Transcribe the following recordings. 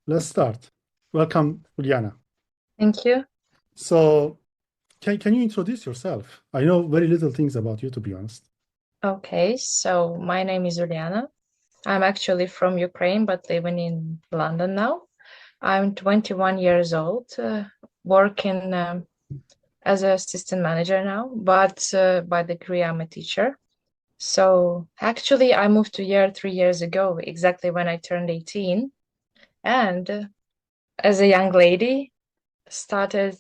let's start. Welcome, Uliana. Thank you. So, can you introduce yourself? I know very little things about you, to be honest. Okay, so my name is Uliana. I'm actually from Ukraine, but living in London now. I'm 21 years old, working as an assistant manager now, but by degree, I'm a teacher. So actually, I moved to here 3 years ago, exactly when I turned 18. And as a young lady, started,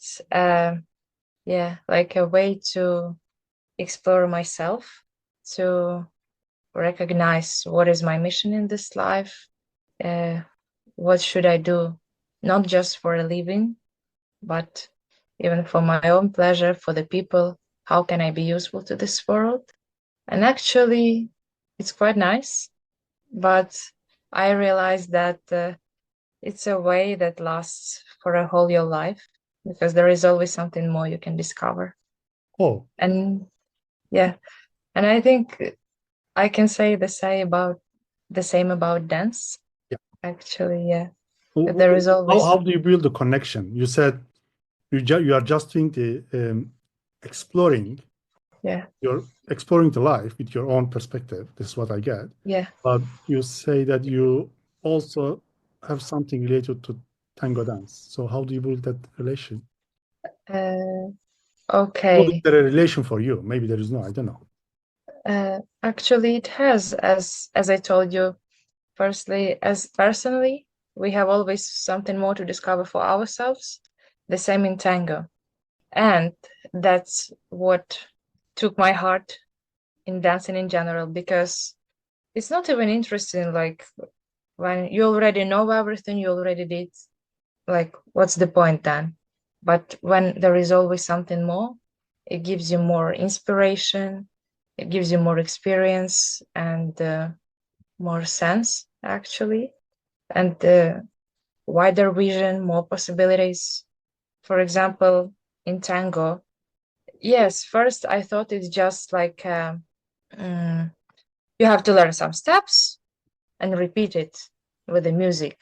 like a way to explore myself, to recognize what is my mission in this life, uh, what should I do, not just for a living, but even for my own pleasure, for the people. How can I be useful to this world? And actually, it's quite nice, but I realized that it's a way that lasts for a whole your life because there is always something more you can discover. Oh, And yeah, and I think I can say the same about dance. yeah. Actually, yeah. There is How always, do you build the connection? You said you are just doing the exploring. yeah, You're exploring the life with your own perspective. This is what I get. yeah. But you say that you also have something related to tango dance. So how do you build that relation? Uh, Or is okay. there a relation for you? Maybe there is no. I don't know. Actually, it has, as I told you, firstly, as personally, we have always something more to discover for ourselves. The same in tango, and that's what took my heart in dancing in general because it's not even interesting. Like when you already know everything, you already did. Like, what's the point then? But when there is always something more, it gives you more inspiration, it gives you more experience and more sense, actually, and wider vision, more possibilities. For example, in tango, yes, first I thought it's just like mm, you have to learn some steps and repeat it with the music.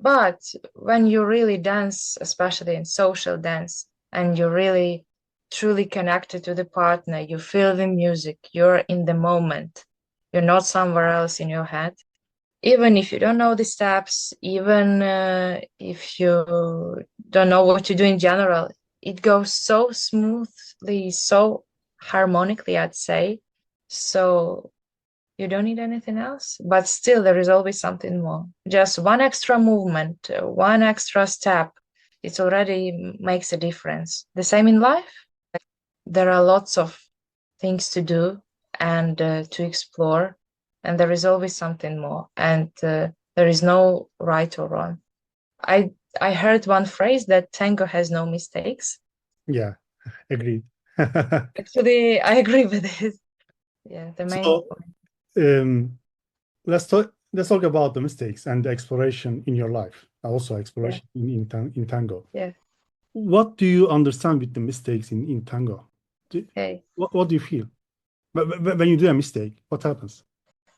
But when you really dance, especially in social dance, and you're really truly connected to the partner, you feel the music, you're in the moment, you're not somewhere else in your head. Even if you don't know the steps, even if you don't know what to do in general, it goes so smoothly, so harmonically, I'd say. So you don't need anything else, but still there is always something more. Just one extra movement, one extra step, it already makes a difference. The same in life. There are lots of things to do and to explore, and there is always something more. And there is no right or wrong. I I heard one phrase that tango has no mistakes. Yeah, agreed. Actually, I agree with this. Yeah, the main So point. um, let's talk about the mistakes and the exploration in your life. Also, Yeah, exploration in tango. yeah. What do you understand with the mistakes in tango? Do, Okay. what do you feel when you do a mistake? What happens?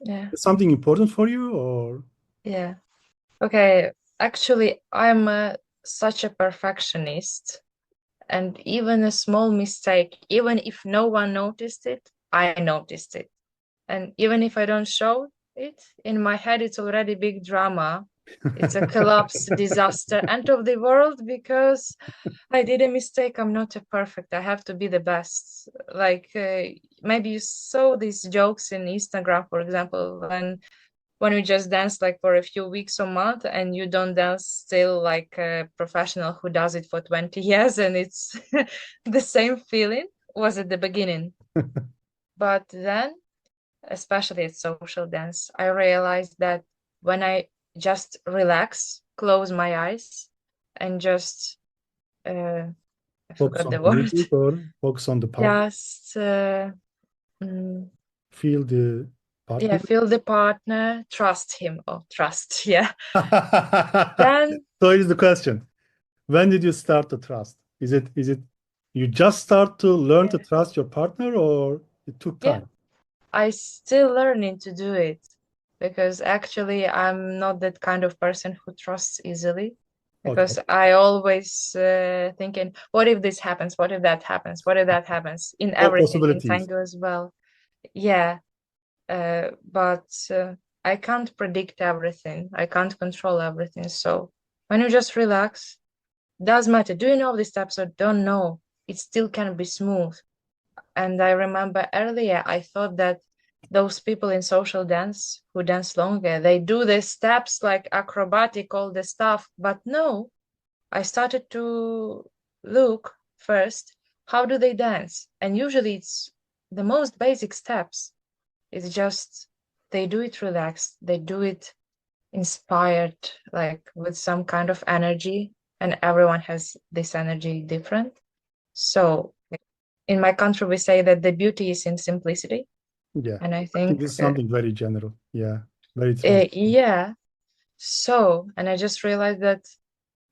Yeah, Is something important for you, or yeah. Okay, actually, I'm such a perfectionist, and even a small mistake, even if no one noticed it, I noticed it. And even if I don't show it, in my head, it's already big drama. It's a collapse, disaster, end of the world because I did a mistake. I'm not a perfect. I have to be the best. Like maybe you saw these jokes in Instagram, for example, when you just dance like for a few weeks or month and you don't dance still like a professional who does it for 20 years and it's the same feeling was at the beginning. But then, especially at social dance, I realized that when I just relax, close my eyes, and just I focus forgot on the the word, music, or focus on the part, just mm, feel the yeah, partner? feel the partner, trust him or trust, yeah. Then So here's the question. When did you start to trust? Is it you just start to learn to yeah, trust your partner, or it took yeah, time? I still learning to do it because actually I'm not that kind of person who trusts easily. Okay. Because I always thinking, what if this happens? What if that happens? What if that happens? In All everything, in possibilities. tango as well. Yeah, but I can't predict everything. I can't control everything. So when you just relax, does matter. Do you know the steps or don't know? It still can be smooth. And I remember earlier, I thought that those people in social dance who dance longer, they do the steps like acrobatic, all the stuff. But no, I started to look first, how do they dance? And usually it's the most basic steps. It's just they do it relaxed, they do it inspired, like with some kind of energy, and everyone has this energy different. So in my country, we say that the beauty is in simplicity. Yeah. And I I think think, this is something very general. Yeah. Very true. yeah. So, and I just realized that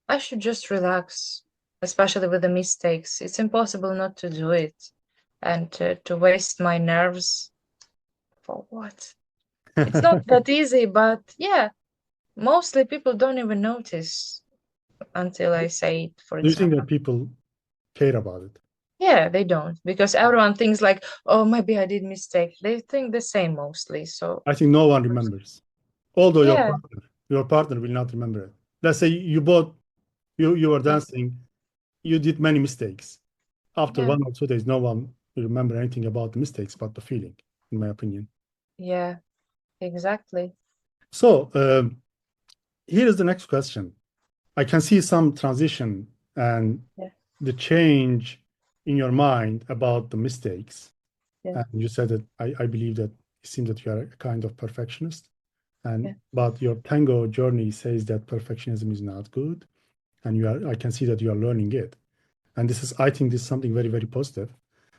I should just relax, especially with the mistakes. It's impossible not to do it and to waste my nerves for what? It's not that easy, but yeah, mostly people don't even notice until I say it, for Do you think example. that people care about it? Yeah, they don't because everyone thinks like, oh, maybe I did mistake. They think the same mostly. So, I think no one remembers. Although yeah, your partner will not remember it. Let's say you both you were yeah, dancing, you did many mistakes. After yeah, 1 or 2 days, no one will remember anything about the mistakes, but the feeling, in my opinion. yeah, exactly. So here is the next question. I can see some transition and Yeah, the change in your mind about the mistakes. yeah, And you said that I believe that it seems that you are a kind of perfectionist. yeah. And but your tango journey says that perfectionism is not good. And I can see that you are learning it. And I think this is something very, very positive.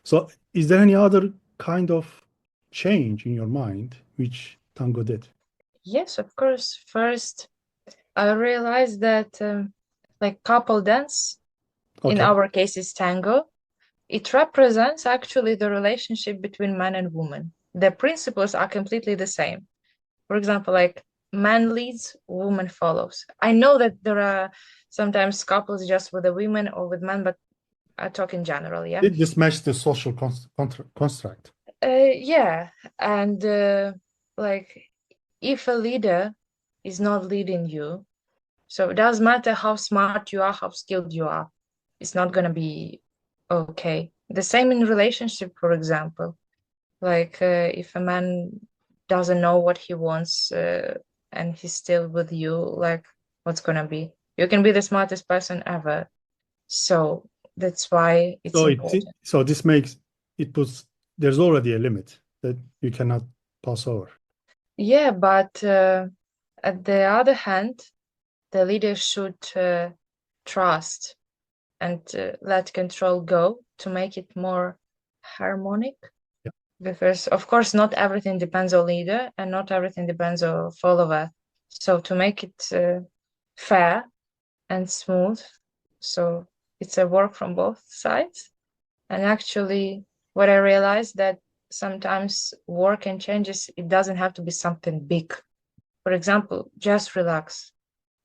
So is there any other kind of change in your mind which tango did? Yes, of course. First, I realized that like couple dance, in Okay. our case is tango, it represents actually the relationship between man and woman. The principles are completely the same. For example, like man leads, woman follows. I know that there are sometimes couples just with the women or with men, but I talk in general, yeah. This matches the social construct. Yeah, and like if a leader is not leading you, so it doesn't matter how smart you are, how skilled you are, it's not gonna be okay. The same in relationship, for example. Like if a man doesn't know what he wants and he's still with you, like what's gonna be? You can be the smartest person ever. So that's why it's So important. this makes it puts there's already a limit that you cannot pass over. Yeah, but at the other hand, the leader should trust and let control go to make it more harmonic. Yeah. Because, of course, not everything depends on leader and not everything depends on follower. So to make it fair and smooth, so it's a work from both sides. And actually, what I realized that sometimes work and changes, it doesn't have to be something big. For example, just relax.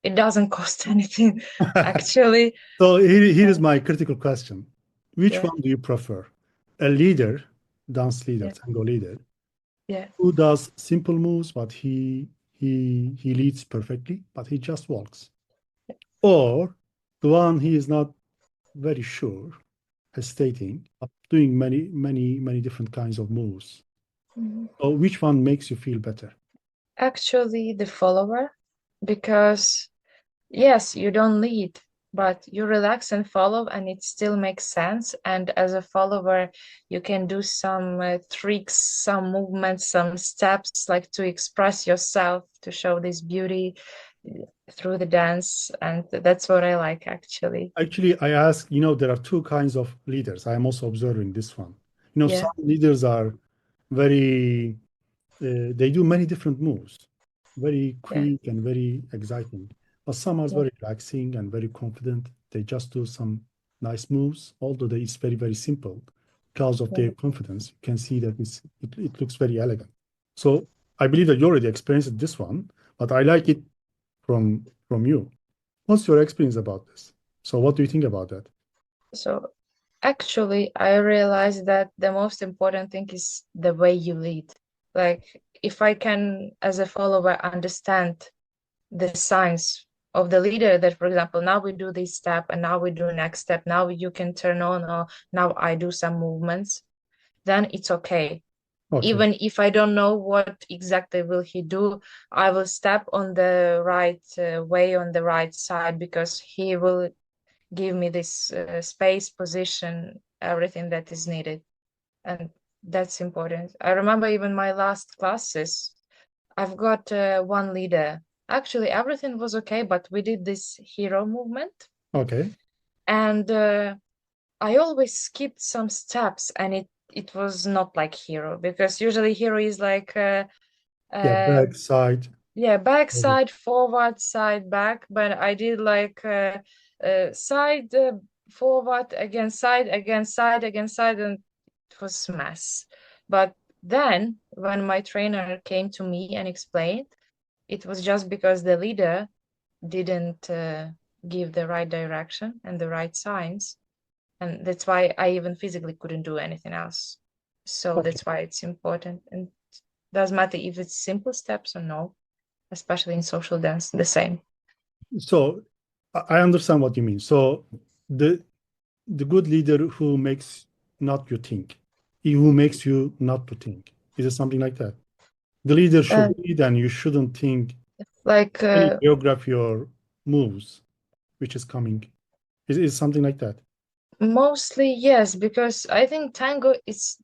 It doesn't cost anything, actually. So here is Uh, my critical question. Which yeah, one do you prefer? A leader, dance leader, yeah, tango leader, yeah, who does simple moves, but he leads perfectly, but he just walks. Or the one he is not very sure, hesitating, but doing many different kinds of moves. yeah. So which one makes you feel better? Actually, the follower, because yes, you don't lead, but you relax and follow, and it still makes sense. And as a follower, you can do some tricks, some movements, some steps, like to express yourself, to show this beauty through the dance. And that's what I like, actually. Actually, I ask, there are two kinds of leaders. I am also observing this one. Yeah, Some leaders are very they do many different moves, very yeah, quick and very exciting. But some are yeah, very relaxing and very confident. They just do some nice moves, although it's very, very simple because of yeah. their confidence. You can see that it looks very elegant. So I believe that you already experienced this one, but I like it from you. What's your experience about this? So what do you think about that? So actually, I realized that the most important thing is the way you lead. Like, if I can, as a follower, understand the signs of the leader that, for example, now we do this step and now we do next step, now you can turn on, or now I do some movements, then it's okay. Okay. Even if I don't know what exactly will he do, I will step on the right way, on the right side, because he will give me this space, position, everything that is needed. And that's important. I remember even my last classes, I've got one leader. Actually, everything was okay, but we did this hero movement. Okay. And I always skipped some steps, and it was not like hero, because usually hero is like Yeah, uh, back, side. yeah, back, Forward. side, forward, side, back. But I did like side, forward, again, side, again, side, again, side, and it was mess. But then when my trainer came to me and explained, it was just because the leader didn't give the right direction and the right signs. And that's why I even physically couldn't do anything else. So Okay. that's why it's important. And it doesn't matter if it's simple steps or no, especially in social dance, the same. So I understand what you mean. So the the good leader who makes not you think, who makes you not to think. Is it something like that? The leader should Uh, lead and you shouldn't think like any geography or moves which is coming. Is something like that? mostly yes, because I think tango is,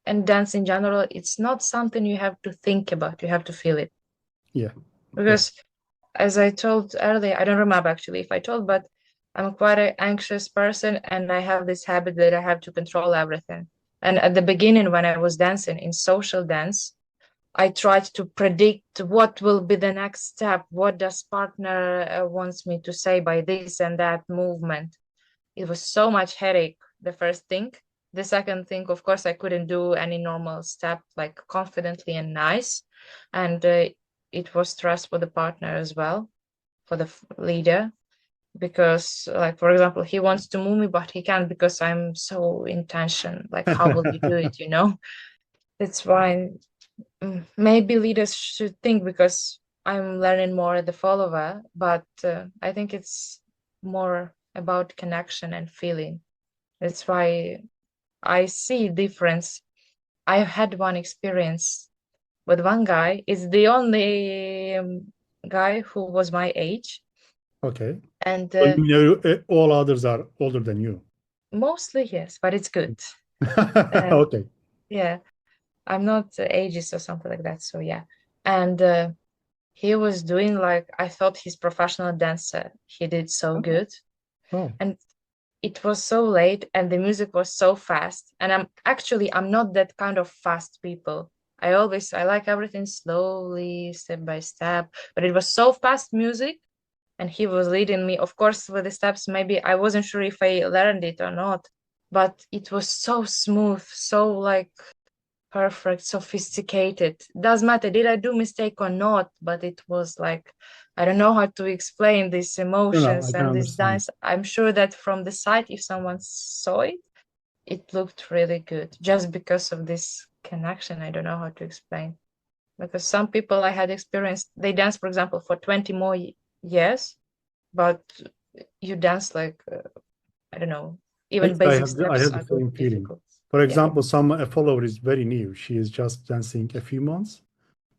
and dance in general, it's not something you have to think about. You have to feel it. Yeah. Yeah. Because as I told earlier, I don't remember actually if I told, but I'm quite an anxious person, and I have this habit that I have to control everything. And at the beginning, when I was dancing in social dance, I tried to predict what will be the next step. What does partner wants me to say by this and that movement? It was so much headache, the first thing. The second thing, of course, I couldn't do any normal step like confidently and nice. And it was stress for the partner as well, for the leader, because like, for example, he wants to move me, but he can't because I'm so in tension. Like, how will you do it, you know? That's why maybe leaders should think, because I'm learning more as the follower, but I think it's more about connection and feeling. That's why I see difference. I had one experience with one guy. It's the only guy who was my age, Okay. and So you know all others are older than you. mostly yes, but it's good. Uh, Okay. yeah, I'm not ageist or something like that. So yeah, and he was doing like, I thought he's professional dancer. He did so Oh, good, oh, and it was so late and the music was so fast, and I'm not that kind of fast people. I like everything slowly, step by step, but it was so fast music, and he was leading me, of course, with the steps. Maybe I wasn't sure if I learned it or not, but it was so smooth, so like perfect, sophisticated. Doesn't matter did I do mistake or not, but it was like, I don't know how to explain these no, no, I emotions can and this understand. dance. I'm sure that from the side, if someone saw it, it looked really good just because of this connection. I don't know how to explain, because some people I had experienced, they dance, for example, for 20 more years, but you dance like I don't know, even I basic have I steps have the are good, same feeling. difficult. For Yeah, example, a follower is very new. She is just dancing a few months,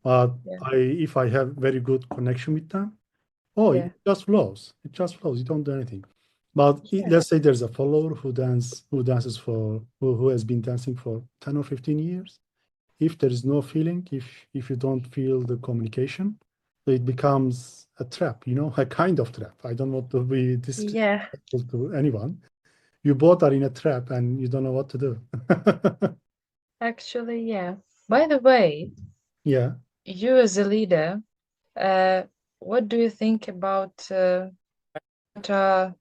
but yeah, if I have very good connection with them, oh, it yeah, just flows. It just flows. You don't do anything. But yeah, let's say there's a follower who dances who has been dancing for 10 or 15 years. If there is no feeling, if you don't feel the communication, it becomes a trap, a kind of trap. I don't want to be yeah. disrespectful to anyone. You both are in a trap and you don't know what to do. Actually, yeah. By the way, Yeah, you as a leader, uh, what do you think about what are,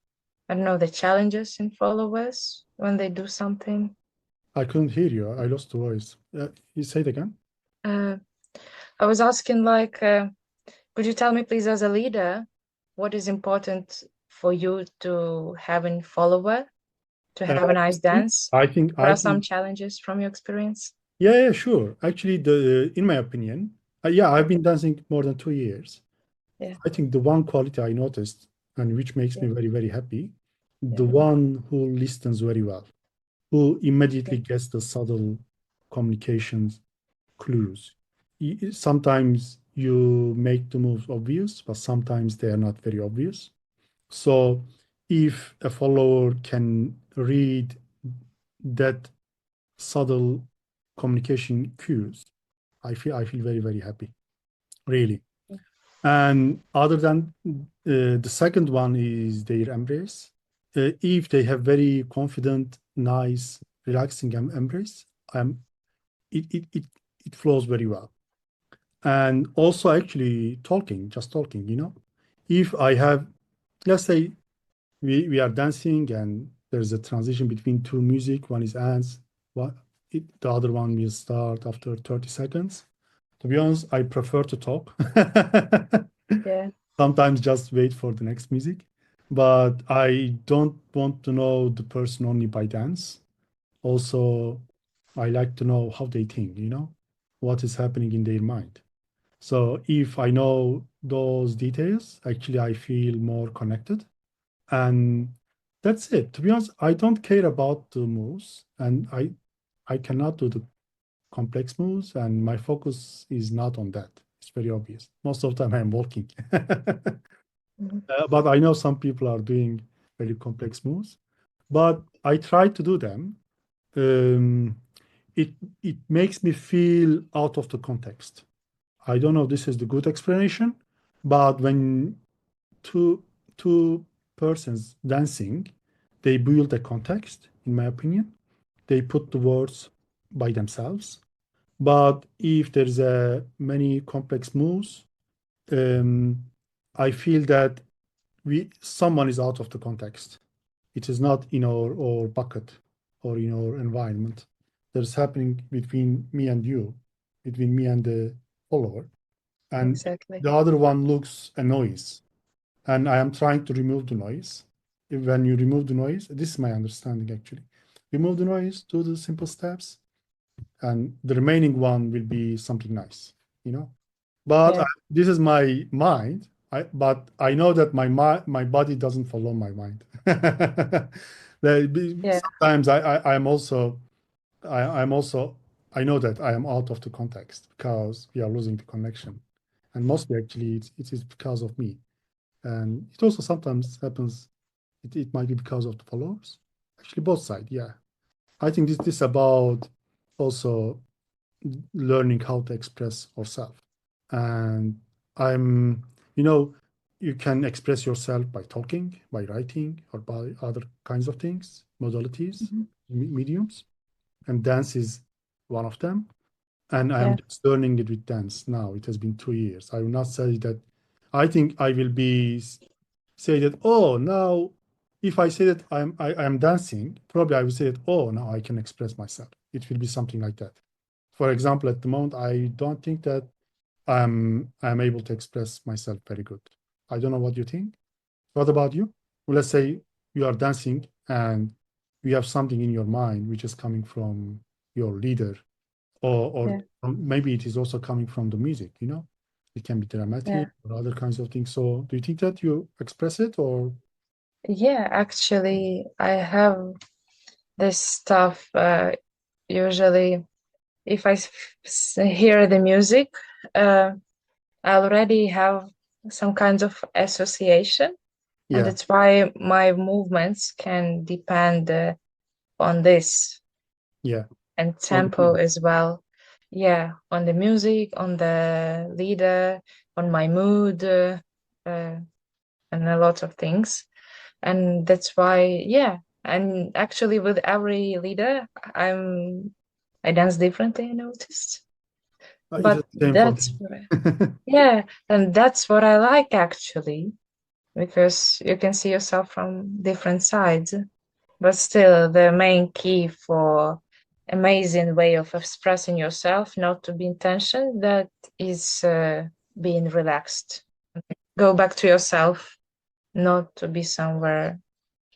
I don't know, the challenges in followers when they do something? I couldn't hear you. I lost the voice. You say it again? Uh, I was asking like, could you tell me please as a leader, what is important for you to have in follower, to Uh, have a nice dance? What I are some think, challenges from your experience? yeah, sure. Actually, in my opinion, yeah, I've been dancing more than 2 years. Yeah, I think the one quality I noticed and which makes yeah, me very, very happy, yeah, the one who listens very well, who yeah, immediately gets the subtle communications clues. Sometimes you make the moves obvious, but sometimes they are not very obvious. So if a follower can read that subtle communication cues, I feel very, very happy, really. And other than the second one is their embrace. If they have very confident, nice, relaxing embrace, um, it, it it it flows very well. And also actually talking, just talking, If I have, let's say we are dancing and there's a transition between two music, one is ends, the other one will start after 30 seconds. To be honest, I prefer to talk. yeah, Sometimes just wait for the next music. But I don't want to know the person only by dance. Also, I like to know how they think, what is happening in their mind. So if I know those details, actually, I feel more connected. And that's it. To be honest, I don't care about the moves, and I cannot do the complex moves, and my focus is not on that. It's very obvious. Most of the time, I'm walking. mhm, But I know some people are doing very complex moves, but I try to do them. Um, it it makes me feel out of the context. I don't know if this is the good explanation, but when two two persons dancing, they build a context, in my opinion. They put the words by themselves. But if there's a many complex moves, um, I feel that we someone is out of the context. It is not in our bucket or in our environment. There's happening between me and you, between me and the follower, and exactly. the other one looks a noise, and I am trying to remove the noise. When you remove the noise, this is my understanding actually. Remove the noise, do the simple steps, and the remaining one will be something nice, you know. But Yeah, this is my mind. But I know that my body doesn't follow my mind. yeah, Sometimes I'm also I'm also I know that I am out of the context because we are losing the connection, and mostly actually it is because of me. And it also sometimes happens. It might be because of the followers. Actually, both sides. Yeah, I think this about also learning how to express ourselves. And I'm, you know, you can express yourself by talking, by writing, or by other kinds of things, modalities, mhm, mediums, and dance is one of them. And I am yeah, just learning it with dance now. It has been 2 years. I will not say that. I think I will be say that. Oh, now, if I say that I'm dancing, probably I will say that. Oh, now I can express myself. It will be something like that. For example, at the moment, I don't think that I'm able to express myself very good. I don't know what you think. What about you? Well, let's say you are dancing and you have something in your mind which is coming from your leader, or yeah, maybe it is also coming from the music. It can be yeah. dramatic or other kinds of things. So, do you think that you express it, or Yeah, actually, I have this stuff usually if hear the music, uh, I already have some kinds of association, and yeah, that's why my movements can depend on this yeah, and on the tempo music? as well. Yeah, on the music, on the leader, on my mood, uh, and a lot of things. And that's why, yeah. And actually, with every leader, I dance differently. I noticed, It but is the same for me. yeah, and that's what I like actually, because you can see yourself from different sides. But still, the main key for amazing way of expressing yourself, not to be in tension, that is being relaxed. Go back to yourself, not to be somewhere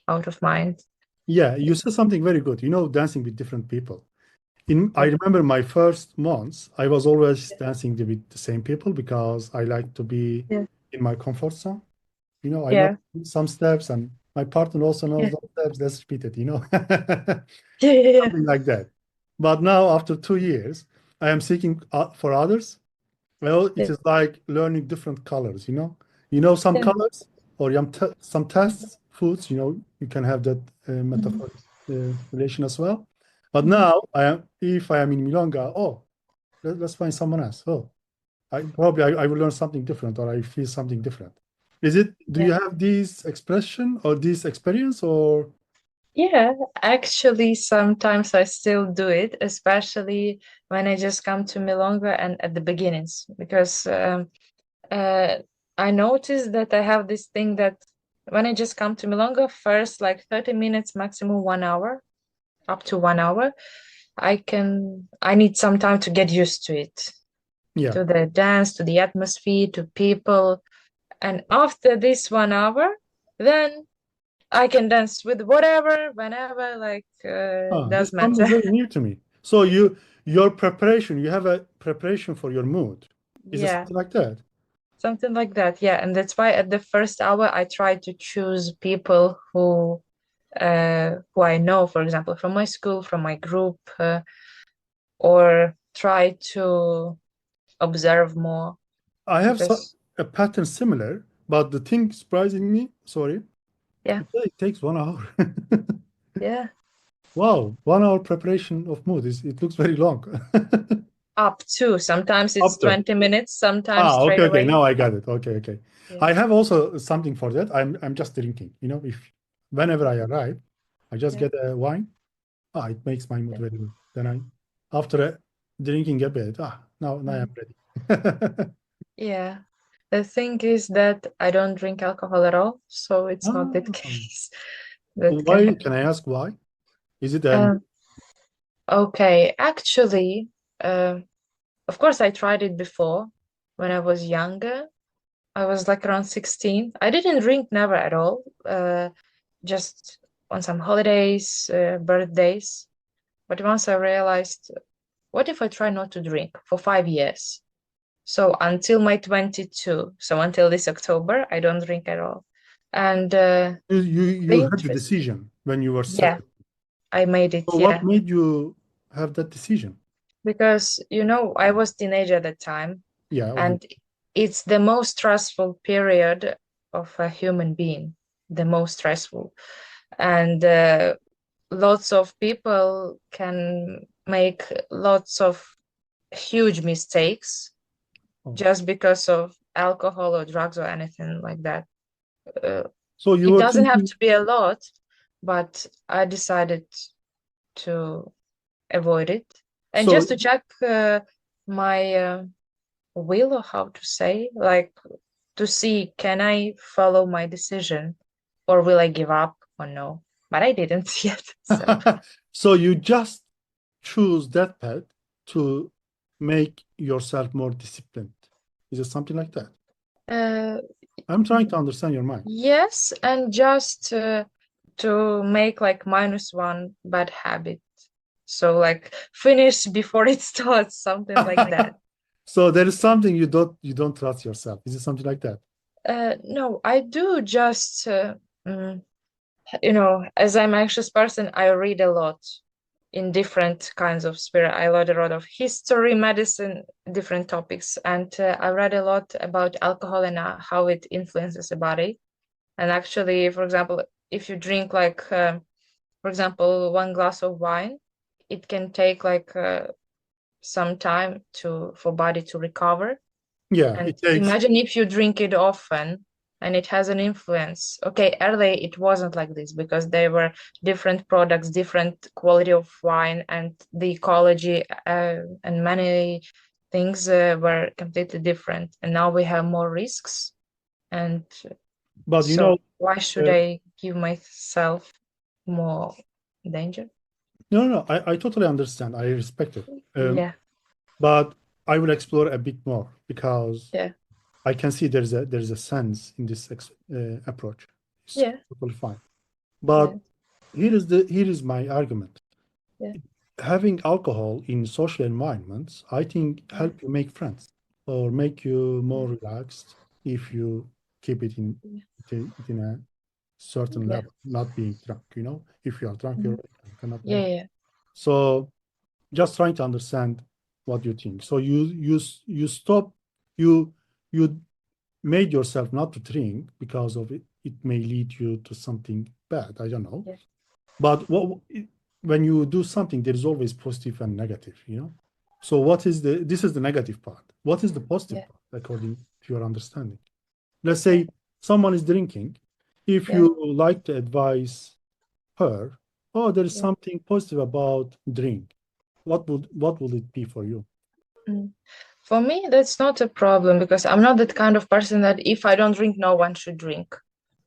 out of mind. Yeah, you said something very good. Dancing with different people. I Yeah. remember my first months, I was always dancing with the same people because I like to be Yeah. in my comfort zone. I know Yeah. some steps, and my partner also knows Yeah. those steps. Let's repeat it, Yeah. Yeah. something like that. But now, after 2 years, I am seeking for others. Well, it Yeah. is like learning different colors, some Yeah. colors or some tests, foods, you can have that Mhm. metaphoric relation as well. But Mhm. now, if I am in Milonga, oh, let's find someone else. Oh, I will learn something different, or I feel something different. Do you Yeah. have this expression or this experience, or? Yeah, actually, sometimes I still do it, especially when I just come to Milonga and at the beginnings, because uh, I noticed that I have this thing that when I just come to Milonga, first like 30 minutes, maximum 1 hour, up to 1 hour, I need some time to get used to it, Yeah. to the dance, to the atmosphere, to people. And after this 1 hour, then I can dance with whatever, whenever, like, This does is something matter. very new to me. So you have a preparation for your mood. Is it Yeah, something like that? something like that. Yeah, and that's why at the first hour I try to choose people who I know, for example, from my school, from my group, or try to observe more I have because a pattern similar, but the thing surprising me, sorry, yeah, it takes 1 hour. yeah, Wow, 1 hour preparation of mood it looks very long. up to sometimes it's Up to. 20 minutes, sometimes straight Okay. away. Now I got it. Okay. Yeah, I have also something for that. I'm just drinking. If whenever I arrive, I just yeah, get a wine. It makes my mood yeah. very good. Then after drinking a bit, now I'm Mhm. ready. Yeah. The thing is that I don't drink alcohol at all, so it's not that Ah, case that can why? Can happen. I ask why? Is it an Um, okay, actually, uh, of course, I tried it before when I was younger. I was like around 16. I didn't drink never at all, just on some holidays, birthdays. But once I realized, what if I try not to drink for 5 years? So until my 22, so until this October, I don't drink at all. And the you had the interest, decision when you were yeah, 7? I made it, So what yeah. made you have that decision? Because, I was teenager at the time, Yeah, obviously. and it's the most stressful period of a human being, the most stressful. And lots of people can make lots of huge mistakes Oh. just because of alcohol or drugs or anything like that. Uh, So you it were doesn't have thinking, to be a lot, but I decided to avoid it. And so just to check my will, or how to say, like to see, can I follow my decision or will I give up or no? But I didn't yet. So so you just choose that path to make yourself more disciplined. Is it something like that? uh, I'm trying to understand your mind. yes, and just to make like -1 bad habit. So like finish before it starts, something like that. So there is something you don't trust yourself. Is it something like that? No, I do just mm, as I'm anxious person, I read a lot in different kinds of spirit. I read a lot of history, medicine, different topics, and I read a lot about alcohol and how it influences the body. And actually, for example, if you drink like, for example, 1 glass of wine, it can take like some time for body to recover. Yeah, And it takes. imagine if you drink it often and it has an influence. Okay, early it wasn't like this because there were different products, different quality of wine, and the ecology and many things were completely different. And now we have more risks. And But so why should uh, I give myself more danger? No, no, no. I totally understand. I respect it. Yeah, But I will explore a bit more because yeah, I can see there's a sense in this approach. It's yeah, totally fine. yeah, But here is my argument. yeah, Having alcohol in social environments, I think, yeah, help you make friends or make you yeah, more relaxed if you keep it in a certain yeah, level, not being drunk. If you are drunk, mhm, you cannot yeah, make. yeah, So just trying to understand what you think. So you stop you you made yourself not to drink because of it. It may lead you to something bad. I don't know. yeah, But when you do something, there is always positive and negative. So this is the negative part. What is the positive yeah, part according to your understanding? Let's yeah, say someone is drinking. If yeah, you like to advise her, oh, there is yeah. something positive about drink. What would it be for you? Mm. For me, that's not a problem because I'm not that kind of person that if I don't drink, no one should drink.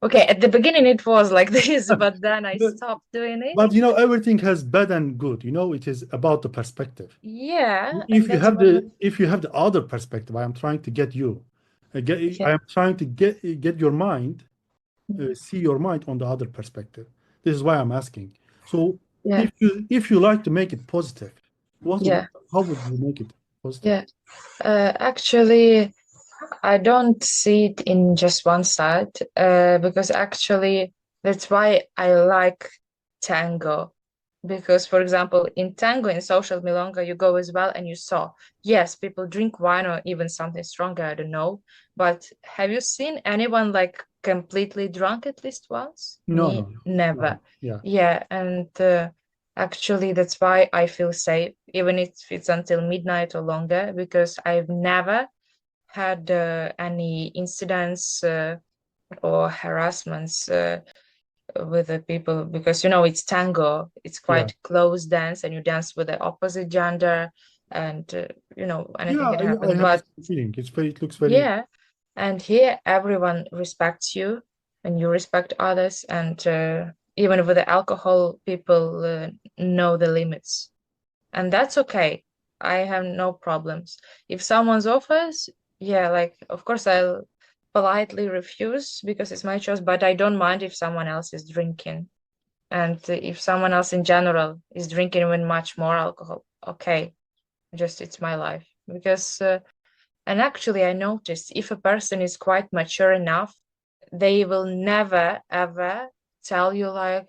Okay, at the beginning it was like this, but then I But, stopped doing it. but everything has bad and good. It is about the perspective. Yeah, If and you that's have what the if you have the other perspective, I am trying to get you. I yeah, am trying to get your mind, see your mind on the other perspective. This is why I'm asking. So yeah, if you like to make it positive, yeah, how would you make it positive? yeah. Actually, I don't see it in just one side, because actually that's why I like tango. Because, for example, in tango, in social milonga, you go as well and you saw, yes, people drink wine or even something stronger, I don't know. But have you seen anyone like completely drunk at least once? No, no, Me, no, no. never. Yeah, Yeah, and actually that's why I feel safe, even if it's until midnight or longer, because I've never had any incidents or harassments with the people because it's tango, it's yeah, quite close dance and you dance with the opposite gender and anything yeah. can I happen, have the but same feeling. It looks very. yeah, and here everyone respects you and you respect others, and even with the alcohol people know the limits, and that's okay. I have no problems. If someone's offers, yeah, like of course I'll politely refuse because it's my choice, but I don't mind if someone else is drinking. And if someone else in general is drinking with much more alcohol, okay, just it's my life. Because, and actually, I noticed if a person is quite mature enough, they will never ever tell you like,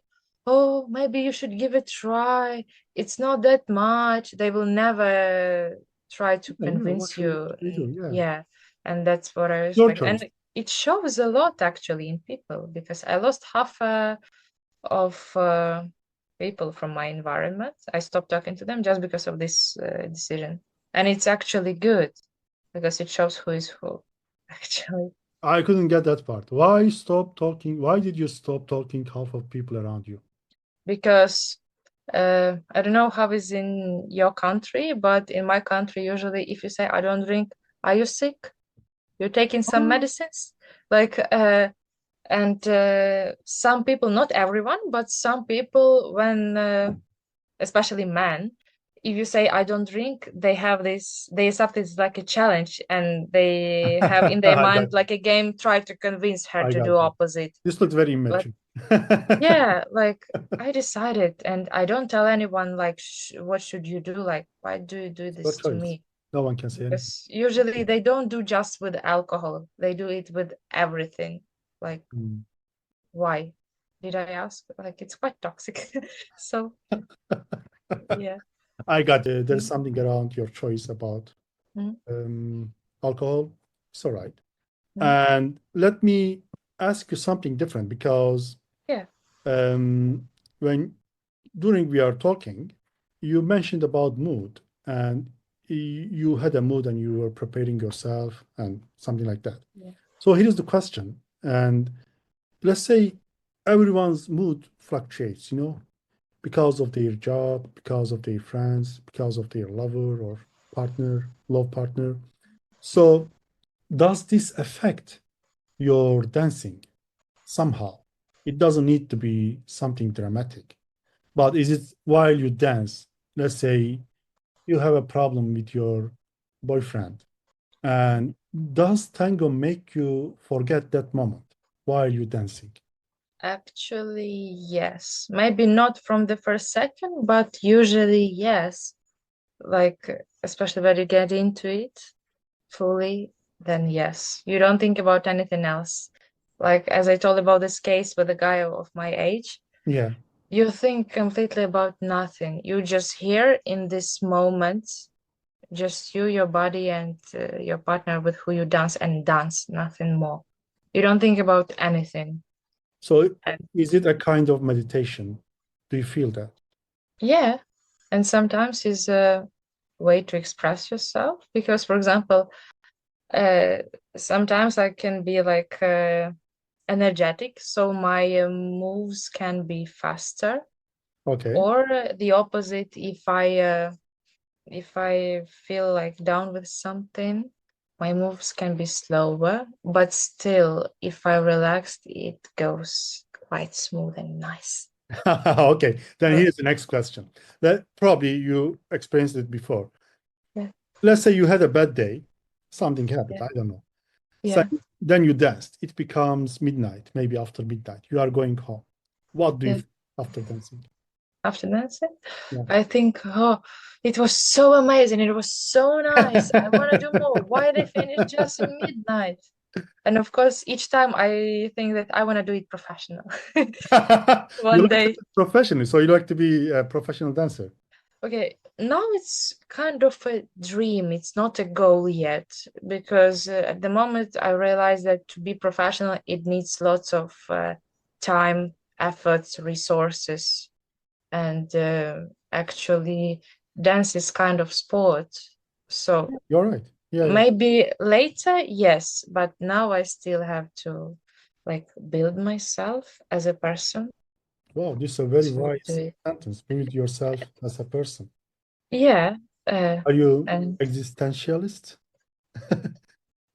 oh, maybe you should give it a try. It's not that much. They will never try to Yeah, yeah. convince you. What should we do? Yeah, Yeah, and that's what I your respect. choice. And it shows a lot actually in people because I lost half of people from my environment. I stopped talking to them just because of this decision. And it's actually good because it shows who is who, actually. I couldn't get that part. Why stop talking? Why did you stop talking half of people around you? Because I don't know how it's in your country, but in my country, usually if you say I don't drink, are you sick? You're taking some Oh, medicines? Like, and some people, not everyone, but some people, when especially men, if you say I don't drink, they accept it's like a challenge and they have in their I got mind you. like a game, try to convince her I to do got you. opposite. This looks very But immature. yeah, like I decided and I don't tell anyone like what should you do, like why do you do Your this to choice. me? No one can say anything. Because usually they don't do just with alcohol, they do it with everything. Like Mm. why did I ask? Like it's quite toxic. So yeah. I got it. There's Mm, something around your choice about mm, um, alcohol. It's all right. mm. And let me ask you something different because Yeah. um, when during we are talking, you mentioned about mood and you had a mood and you were preparing yourself and something like that. Yeah. So here's the question. And let's say everyone's mood fluctuates, because of their job, because of their friends, because of their lover or partner, love partner. So does this affect your dancing somehow? It doesn't need to be something dramatic. But is it while you dance? Let's say you have a problem with your boyfriend, and does tango make you forget that moment while you're dancing? Actually, yes. Maybe not from the first second, but usually yes. Like, especially when you get into it fully, then yes. You don't think about anything else. Like, as I told about this case with a guy of my age, Yeah. you think completely about nothing. You just here in this moment, just you, your body, and your partner with who you dance and dance, nothing more. You don't think about anything. So And is it a kind of meditation? Do you feel that? yeah, and sometimes is a way to express yourself because, for example, uh, sometimes I can be like energetic, so my moves can be faster, Okay. or the opposite if I feel like down with something, my moves can be slower, but still, if I relaxed, it goes quite smooth and nice. Okay. Then So, here's the next question. That probably you experienced it before. yeah, Let's say you had a bad day, something happened, yeah, I don't know. So yeah, then you danced. It becomes midnight, maybe after midnight. You are going home. What do you yeah. feel after dancing? After dancing, Yeah. I think, oh, it was so amazing. It was so nice. I want to do more. Why they finish just in midnight? And of course, each time I think that I want to do it professional. You One like to day, be professional, so you like to be a professional dancer. okay, now it's kind of a dream. It's not a goal yet because at the moment I realize that to be professional, it needs lots of time, efforts, resources, and actually, dance is kind of sport. So You're right. Yeah, yeah. maybe later, yes, but now I still have to like build myself as a person Wow, this is a very to do wise it. sentence. Build yourself as a person. Yeah, uh, Are you and existentialist?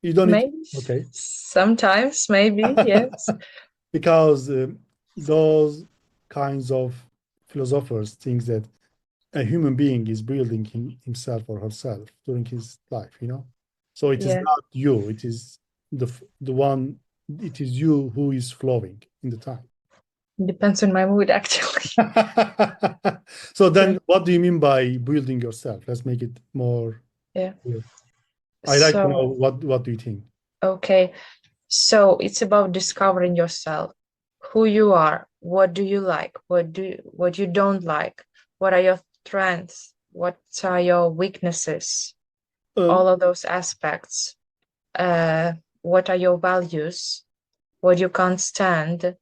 You don't need, maybe okay. sometimes, maybe, yes. Because those kinds of philosophers think that a human being is building himself or herself during his life, you know? So it is Yeah, not you, it is the one, it is you who is flowing in the time. depends on my mood actually. So Yeah, then what do you mean by building yourself? Let's make it more yeah. clear. I like to know So, what do you think? okay. So it's about discovering yourself, who you are, what do you like, what you don't like, what are your strengths, what are your weaknesses, all Um, of those aspects. Uh, what are your values, what you can't stand,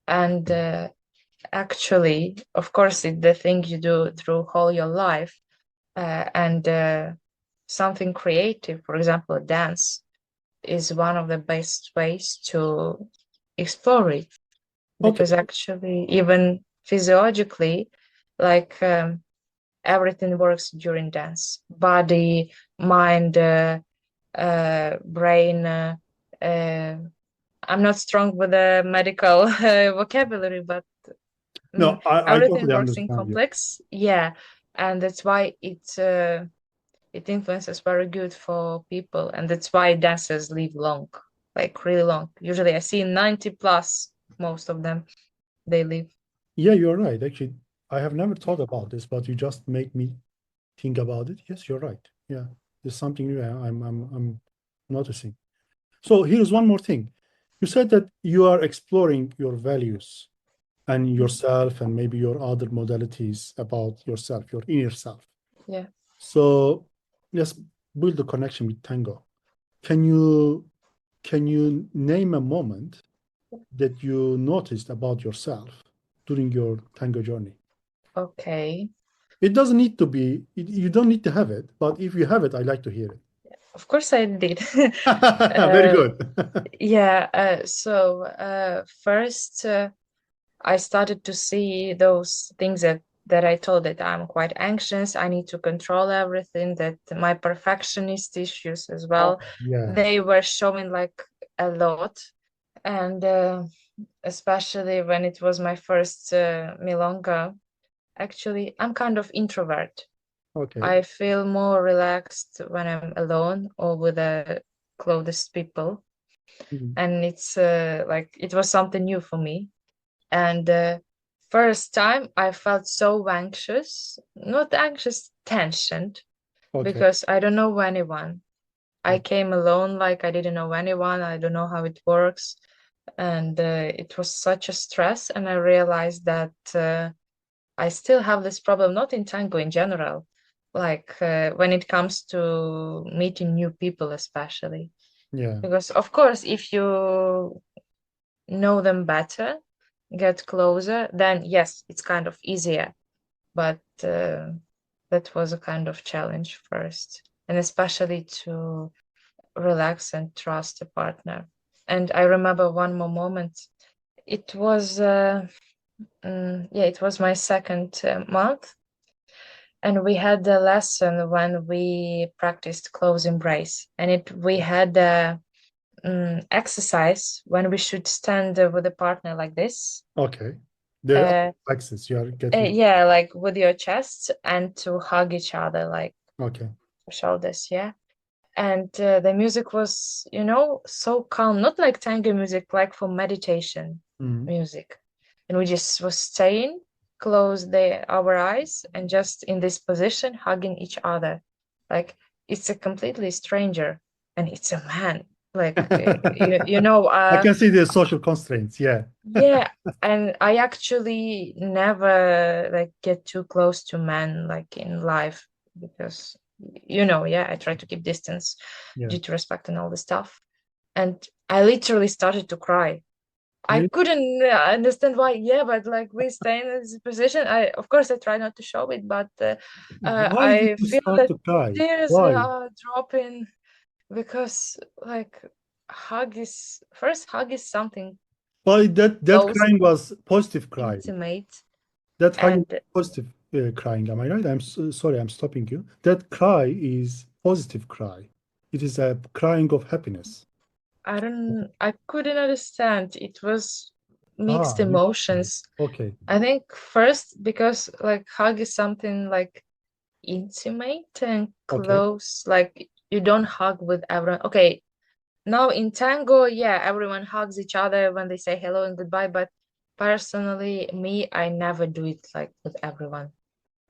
and actually, of course, it's the thing you do through whole your life, and something creative, for example, dance is one of the best ways to explore it okay. because actually even physiologically like everything works during dance, body, mind, brain, uh, I'm not strong with the medical vocabulary, but No, I everything totally works in understand you. complex, yeah, and that's why it influences very good for people, and that's why dancers live long, like really long. Usually, I see 90 plus, most of them they live. Yeah, you're right. Actually, I have never thought about this, but you just make me think about it. Yes, you're right. Yeah, there's something new I'm noticing. So here's one more thing. You said that you are exploring your values and yourself and maybe your other modalities about yourself, your inner self. Yeah. So let's build a connection with Tango. Can you can you name a moment that you noticed about yourself during your Tango journey? Okay. It doesn't need to be, you don't need to have it, but if you have it, I like to hear Of course, I did. it. Very uh, good. yeah. So first, I started to see those things that I told that I'm quite anxious. I need to control everything. That my perfectionist issues as Oh, well, yeah. they were showing like a lot, and especially when it was my first milonga, actually, I'm kind of introvert. Okay. I feel more relaxed when I'm alone or with the closest people. Mhm. And it's like it was something new for me. And first time I felt so anxious, not anxious, tensioned, Okay. because I don't know anyone. I came alone, like I didn't know anyone. I don't know how it works. And it was such a stress. And I realized that I still have this problem, not in tango in general, like when it comes to meeting new people, especially. Yeah. Because, of course, if you know them better, get closer, then yes, it's kind of easier. But that was a kind of challenge first, and especially to relax and trust a partner. And I remember one more moment. It was, yeah, it was my second month, and we had a lesson when we practiced close embrace, and we had a exercise when we should stand with a partner like this. Okay. The Uh, access you are getting. yeah, like with your chest and to hug each other, like Okay. shoulders, yeah. And the music was, so calm, not like tango music, like for meditation Mhm. music. And we just was staying, our eyes, and just in this position, hugging each other. Like it's a completely stranger, and it's a man. Like I can see the social constraints. Yeah. yeah. And I actually never like get too close to men like in life because yeah, I try to keep distance Yeah. due to respect and all the stuff. And I literally started to cry. I Really? couldn't understand why. Yeah, but like we stay in this position. Of course I try not to show it, but Why did I you feel start that to cry? tears Why? are dropping because like hug is something Why that close, crying was positive crying. intimate, That hugging and positive crying. Am I right? I'm so, sorry. I'm stopping you. That cry is positive cry. It is a crying of happiness. I couldn't understand. It was mixed Ah, you don't know. emotions. Okay. I think first because like hug is something like intimate and Okay. close. Like you don't hug with everyone. Okay, now in tango, yeah, everyone hugs each other when they say hello and goodbye. But personally, me, I never do it like with everyone.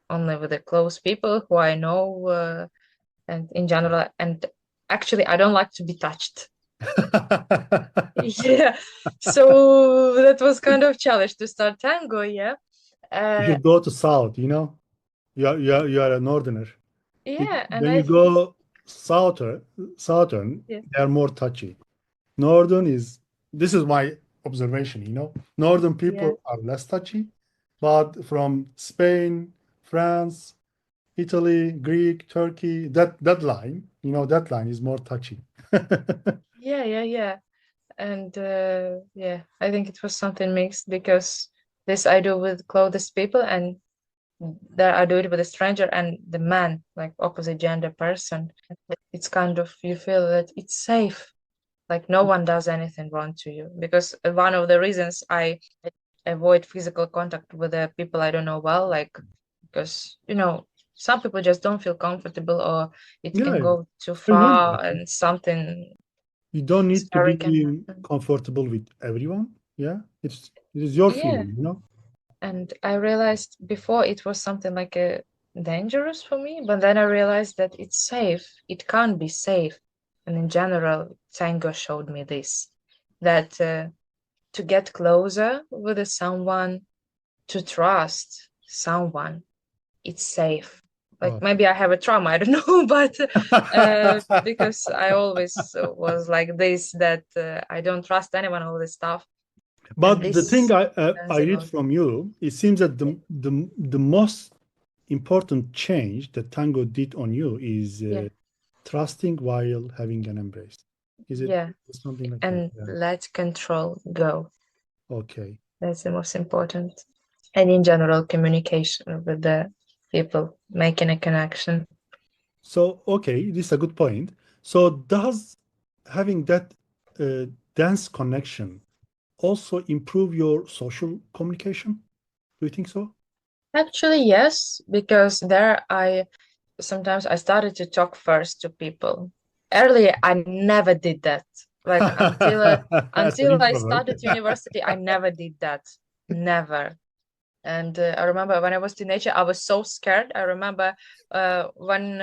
Only with the close people who I know, and in general. And actually, I don't like to be touched. Yeah, so that was kind of challenge to start tango, yeah. You Uh, should go to south, you are a northerner. yeah, and When you go southern, yeah, they are more touchy. Northern is this is my observation. Northern yeah, people are less touchy, but from Spain, France, Italy, Greek, Turkey, that line is more touchy. yeah. And yeah, I think it was something mixed because this I do with closest people, and that I do it with a stranger and the man, like opposite gender person. It's kind of you feel that it's safe, like no one does anything wrong to you. Because one of the reasons I avoid physical contact with the people I don't know well, like because some people just don't feel comfortable, or it can Yeah, go too very normal. far and something You don't need to scary can be happen. comfortable with everyone. Yeah, it is your Yeah, feeling. and I realized before it was something like a dangerous for me, but then I realized that it's safe. It can't be safe. And in general, Tango showed me this, that to get closer with someone, to trust someone, it's safe. Like Oh. maybe I have a trauma, I don't know, but because I always was like this, that I don't trust anyone, all this stuff. And But the thing this I turns read about, from you, it seems that yeah, the most important change that Tango did on you is yeah, trusting while having an embrace. Is it yeah, something like that? and Yeah. let control go. Okay. That's the most important. And in general, communication with the people, making a connection. So, okay, this is a good point. So, does having that uh, dense connection also improve your social communication? Do you think so? Actually, yes, because there I sometimes I started to talk first to people. Earlier, I never did that. Like As an until I introvert. started university, I never did that. Never. And I remember when I was teenager, I was so scared. I remember when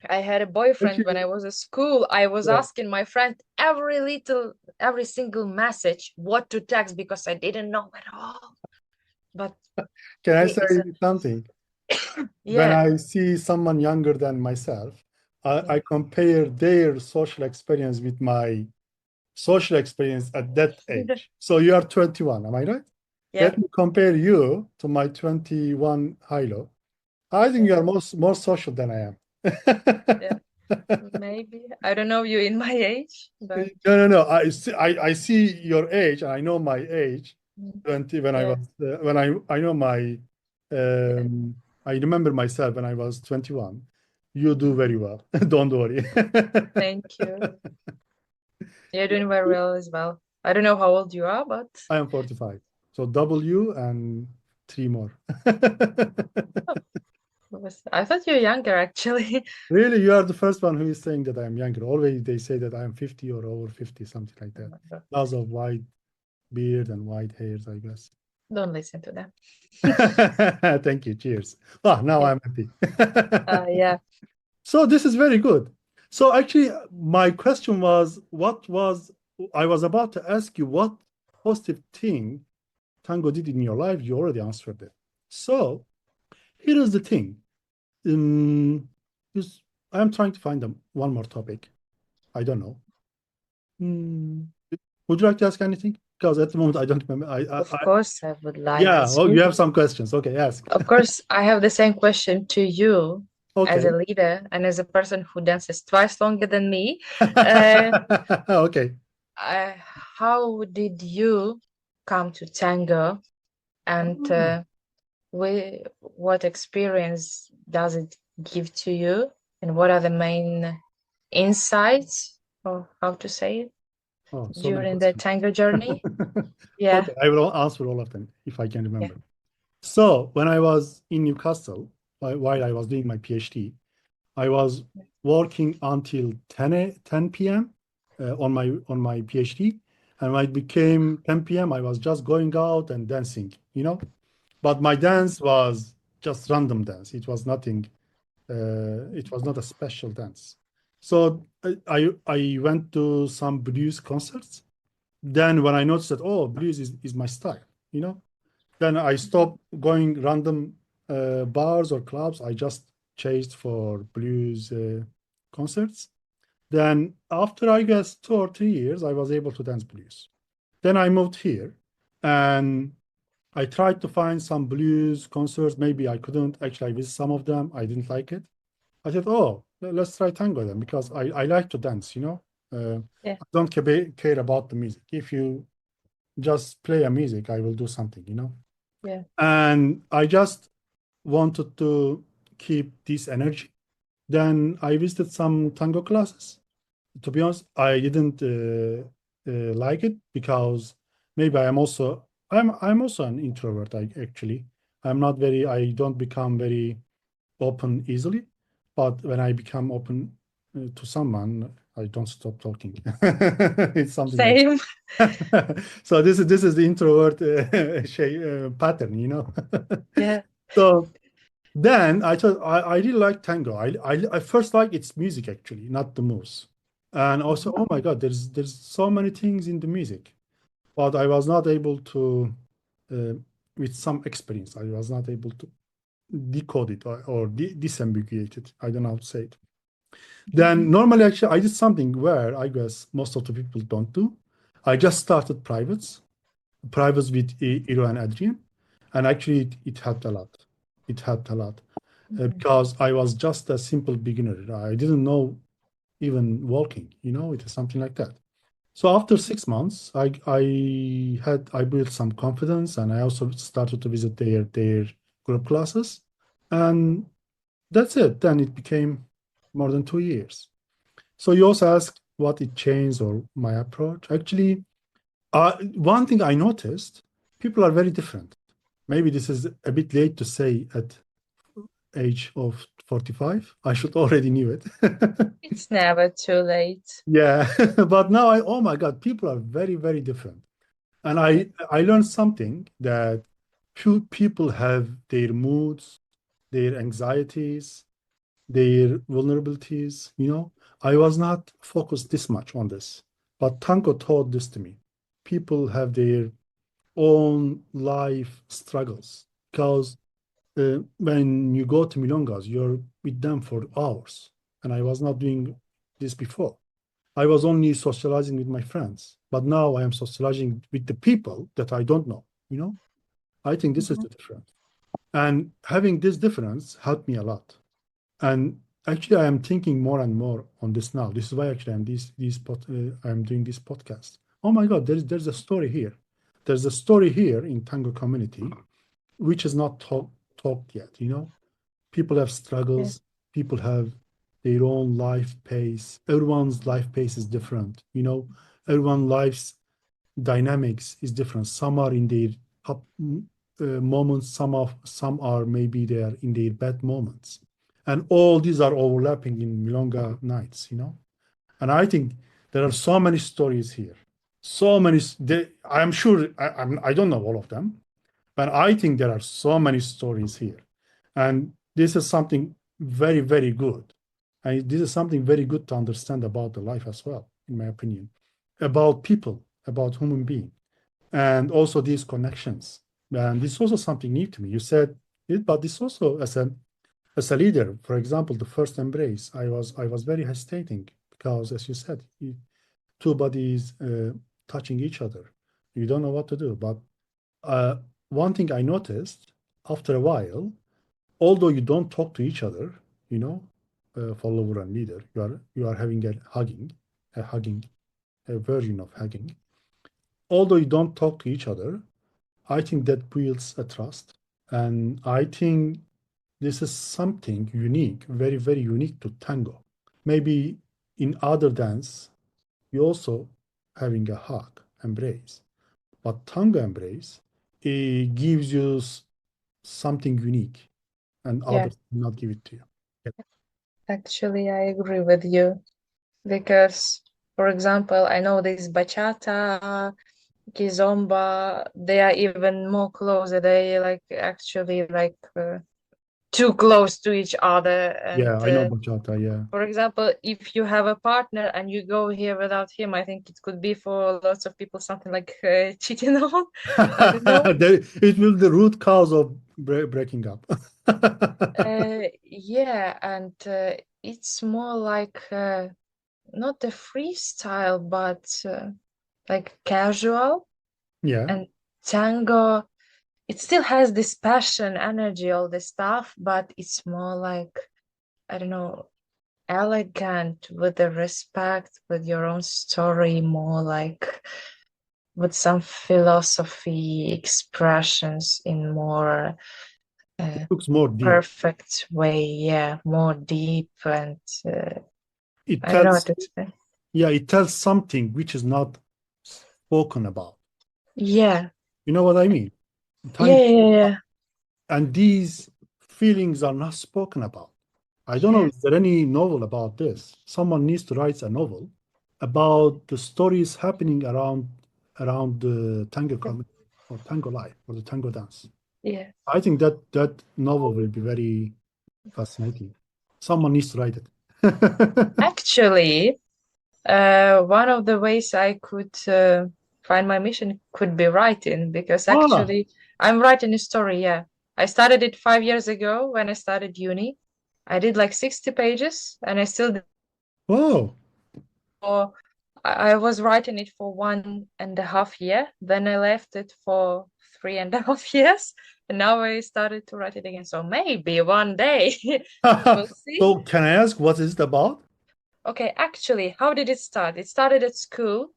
I had a boyfriend when Actually, I was at school. I was yeah. asking my friend every single message what to text because I didn't know at all. But Can I he say is a something? When yeah, I see someone younger than myself, yeah, I compare their social experience with my social experience at that age. So you are 21, am I right? yeah, Let me compare you to my 21 Hilo. I think yeah, you are more social than I am. yeah. Maybe I don't know you in my age, but No, no, no. I see your age. I know my age. 20 when I yeah, was when I know my yeah. I remember myself when I was 21. You do very well. Don't worry. Thank you. You're doing very well as well. I don't know how old you are, but I am 45. So W and three more. oh, I thought you're younger actually. Really, you are the first one who is saying that I am younger. Always they say that I am 50 or over 50, something like Oh that. my God. Because of white beard and white hairs, I guess. Don't listen to them. Thank you. Cheers. Ah, now Yeah. I'm happy. Yeah. So this is very good. So actually, my question was, I was about to ask you what positive thing Tango did in your life. You already answered it. So here is the thing. Um, is I'm trying to find one more topic. I don't know. Hmm. Would you like to ask anything? Because at the moment I don't remember. Of course, I would like Yeah. Oh, to. you have some questions. Okay, ask. Of course, I have the same question to you as a Okay. leader and as a person who dances twice longer than me. Uh, Okay. uh, how did you come to tango and Oh, what experience does it give to you and what are the main insights or how to say it oh, so many during the questions. tango journey? Yeah, Okay, I will answer all of them if I can yeah. remember. So when I was in Newcastle, while I was doing my PhD, I was working until 10 p.m. On my PhD, and when it became 10 p.m., I was just going out and dancing, you know. But my dance was just random dance. It was nothing. It was not a special dance. So I went to some blues concerts. Then when I noticed that, oh, blues is my style, you know, then I stopped going random bars or clubs. I just chased for blues concerts. Then after I guess 2 or 3 years, I was able to dance blues. Then I moved here and I tried to find some blues concerts. Maybe I couldn't. Actually, I visited some of them. I didn't like it. I said, oh, let's try tango then because I like to dance, you know. Yeah, I don't care about the music. If you just play a music, I will do something, you know. yeah. And I just wanted to keep this energy. Then I visited some tango classes. To be honest, I didn't like it because maybe I'm also an introvert. I don't become very open easily, but when I become open to someone, I don't stop talking. It's something like Same. so. This is the introvert pattern, you know. Yeah. So then I thought I really like tango. I first like its music actually, not the moves. And also, Mhm. oh my God, there's so many things in the music, but I was not able to, uh, with some experience, I was not able to decode it or disambiguate it. I don't know how to say it. Then normally, actually, I did something where I guess most of the people don't do. I just started privates with Iro and Adrian, and actually it helped a lot. It helped a lot Mhm. because I was just a simple beginner. I didn't know even walking, you know, it is something like that. So after 6 months, I built some confidence, and I also started to visit their group classes, and that's it. Then it became more than 2 years. So you also asked what it changed or my approach. Actually, one thing I noticed, people are very different. Maybe this is a bit late to say at age of 45. I should already knew it. It's never too late. Yeah, but now oh my God, people are very, very different. And Yeah. I learned something that few people have their moods, their anxieties, their vulnerabilities, you know. I was not focused this much on this, but Tango taught this to me. People have their own life struggles because when you go to Milongas, you're with them for hours. And I was not doing this before. I was only socializing with my friends, but now I am socializing with the people that I don't know, you know? I think this is Mhm. the difference. And having this difference helped me a lot. And actually, I am thinking more and more on this now. This is why actually I'm doing this podcast. Oh my God, there's a story here. There's a story here in Tango community which is not talked yet. You know, people have Yeah. struggles. People have their own life pace. Everyone's life pace is different. You know, everyone's life's dynamics is different. Some are in their up moments. Some are maybe they are in their bad moments, and all these are overlapping in Milonga nights. You know, and I think there are so many stories here. So many. I'm sure I don't know all of them, but I think there are so many stories here. And this is something very, very good. And this is something very good to understand about the life as well, in my opinion, about people, about human being, and also these connections. And this is also something new to me. You said it, but this also as a leader, for example, the first embrace, I was very hesitating because, as you said, two bodies touching each other. You don't know what to do. But uh, one thing I noticed after a while, although you don't talk to each other, you know, follower and leader, you are having a hugging, a version of hugging. Although you don't talk to each other, I think that builds a trust, and I think this is something unique, very very unique to tango. Maybe in other dance, you also having a hug, embrace, but tango embrace it gives you something unique and Yeah. others will not give it to you. Yeah. Actually, I agree with you because, for example, I know this bachata, kizomba, they are even more closer. They like actually like too close to each other. And Yeah, I know bachata. Yeah. for example, if you have a partner and you go here without him, I think it could be for lots of people something like cheating on. I don't know. It will the root cause of breaking up. Yeah, and it's more like not a freestyle, but like casual. Yeah, And tango, it still has this passion, energy, all this stuff, but it's more like, I don't know, elegant with the respect, with your own story, more like with some philosophy expressions in more it uh, looks more deep. perfect way. Yeah, more deep and It I don't know what tells, to explain. yeah, it tells something which is not spoken about. Yeah, You know what I mean? yeah, Tango, yeah, yeah, and these feelings are not spoken about. I don't know, yeah, is there any novel about this? Someone needs to write a novel about the stories happening around the tango comedy or tango life or the tango dance. yeah. I think that novel will be very fascinating. Someone needs to write it. Actually, one of the ways I could find my mission could be writing, because Ah, actually I'm writing a story. Yeah, I started it 5 years ago when I started uni. I did like 60 pages, and I still did wow. for, I was writing it for 1.5 year. Then I left it for 3.5 years, and now I started to write it again. So maybe one day we'll see. So can I ask what is it about? Okay, actually, how did it start? It started at school.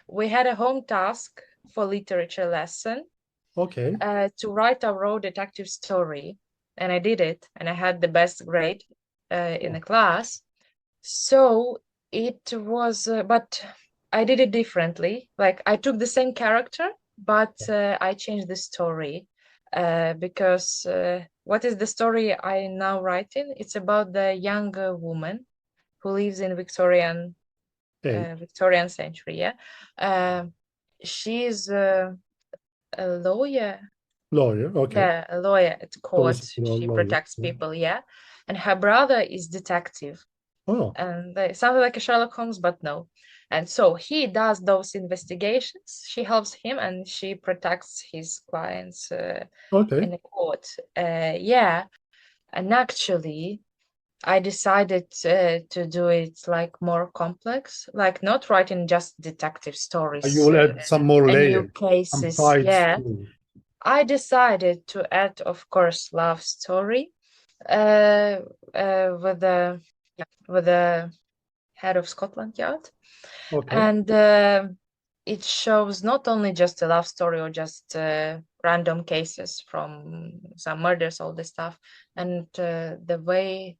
We had a home task for literature lesson Okay. to write our own detective story, and I did it, and I had the best grade in Oh, the class. So it was, but I did it differently. Like I took the same character, but I changed the story. because what is the story I now writing? It's about the young woman who lives in Hey, Victorian century. Yeah, uh, she's a lawyer. lawyer. Okay. Yeah, a lawyer at court. Solicitor or She lawyer. protects Yeah. people. Yeah, and her brother is detective, Oh, and they sounded like a Sherlock Holmes, but no. And so he does those investigations. She helps him, and she protects his clients okay. in the court. Yeah, and actually, I decided to do it like more complex, like not writing just detective You stories will add some more and new layers, some cases. sides Yeah, too. I decided to add, of course, love story uh, with the head of Scotland Yard, Okay. and it shows not only just a love story or just random cases from some murders, all this stuff, and the way